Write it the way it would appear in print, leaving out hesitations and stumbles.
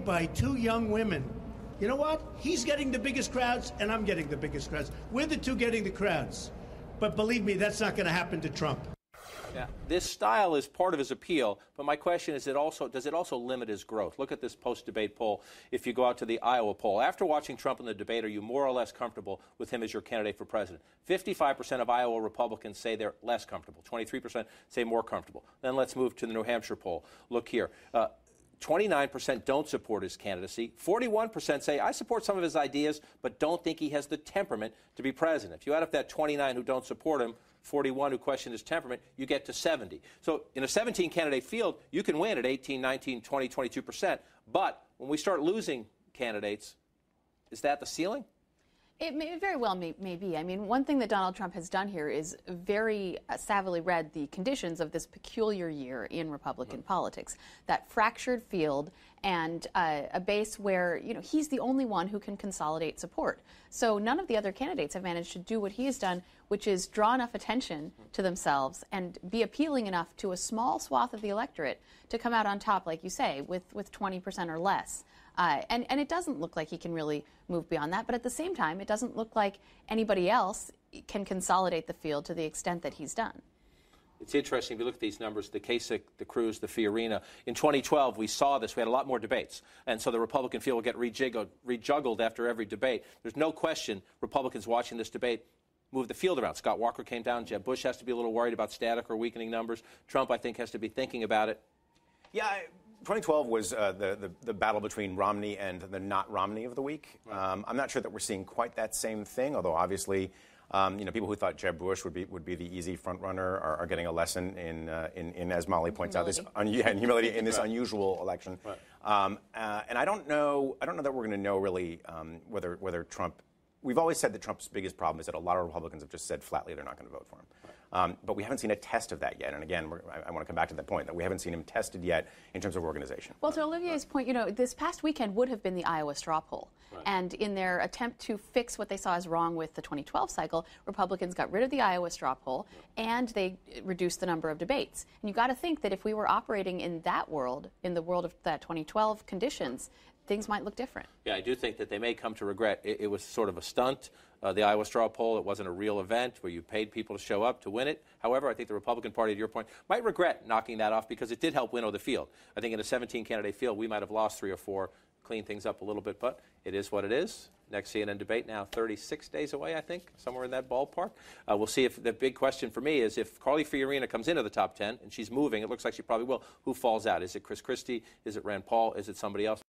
by two young women. You know what? He's getting the biggest crowds, and I'm getting the biggest crowds. We're the two getting the crowds. But believe me, that's not going to happen to Trump. Yeah, this style is part of his appeal, but my question is, does it also limit his growth? Look at this post-debate poll. If you go out to the Iowa poll, after watching Trump in the debate, are you more or less comfortable with him as your candidate for president? 55% of Iowa Republicans say they're less comfortable. 23% say more comfortable. Then let's move to the New Hampshire poll. Look here. 29% don't support his candidacy. 41% say, I support some of his ideas, but don't think he has the temperament to be president. If you add up that 29 who don't support him, 41 who question his temperament, you get to 70. So in a 17-candidate field, you can win at 18, 19, 20, 22%. But when we start losing candidates, is that the ceiling? It may very well may be. I mean, one thing that Donald Trump has done here is very savvily read the conditions of this peculiar year in Republican politics, that fractured field and a base where, you know, he's the only one who can consolidate support. So none of the other candidates have managed to do what he has done, which is draw enough attention to themselves and be appealing enough to a small swath of the electorate to come out on top, like you say, with 20% or less. And it doesn't look like he can really move beyond that. But at the same time, it doesn't look like anybody else can consolidate the field to the extent that he's done. It's interesting. If you look at these numbers, the Kasich, the Cruz, the Fiorina. In 2012, we saw this. We had a lot more debates. And so the Republican field will get rejuggled after every debate. There's no question Republicans watching this debate move the field around. Scott Walker came down. Jeb Bush has to be a little worried about static or weakening numbers. Trump, I think, has to be thinking about it. Yeah, 2012 was the battle between Romney and the not Romney of the week. Right. I'm not sure that we're seeing quite that same thing, although obviously, people who thought Jeb Bush would be the easy front runner are getting a lesson in as Molly points out, this humility in this unusual election. Right. And I don't know that we're going to know really whether Trump. We've always said that Trump's biggest problem is that a lot of Republicans have just said flatly they're not going to vote for him. Right. But we haven't seen a test of that yet. And again, I want to come back to that point, that we haven't seen him tested yet in terms of organization. Well, to Olivier's point, this past weekend would have been the Iowa straw poll. Right. And in their attempt to fix what they saw as wrong with the 2012 cycle, Republicans got rid of the Iowa straw poll, and they reduced the number of debates. And you've got to think that if we were operating in that world, in the world of that 2012 conditions, things might look different. Yeah, I do think that they may come to regret. It was sort of a stunt, the Iowa straw poll. It wasn't a real event where you paid people to show up to win it. However, I think the Republican Party, to your point, might regret knocking that off because it did help winnow the field. I think in a 17-candidate field, we might have lost 3 or 4, cleaned things up a little bit, but it is what it is. Next CNN debate now 36 days away, I think, somewhere in that ballpark. We'll see if the big question for me is if Carly Fiorina comes into the top 10 and she's moving, it looks like she probably will, who falls out? Is it Chris Christie? Is it Rand Paul? Is it somebody else?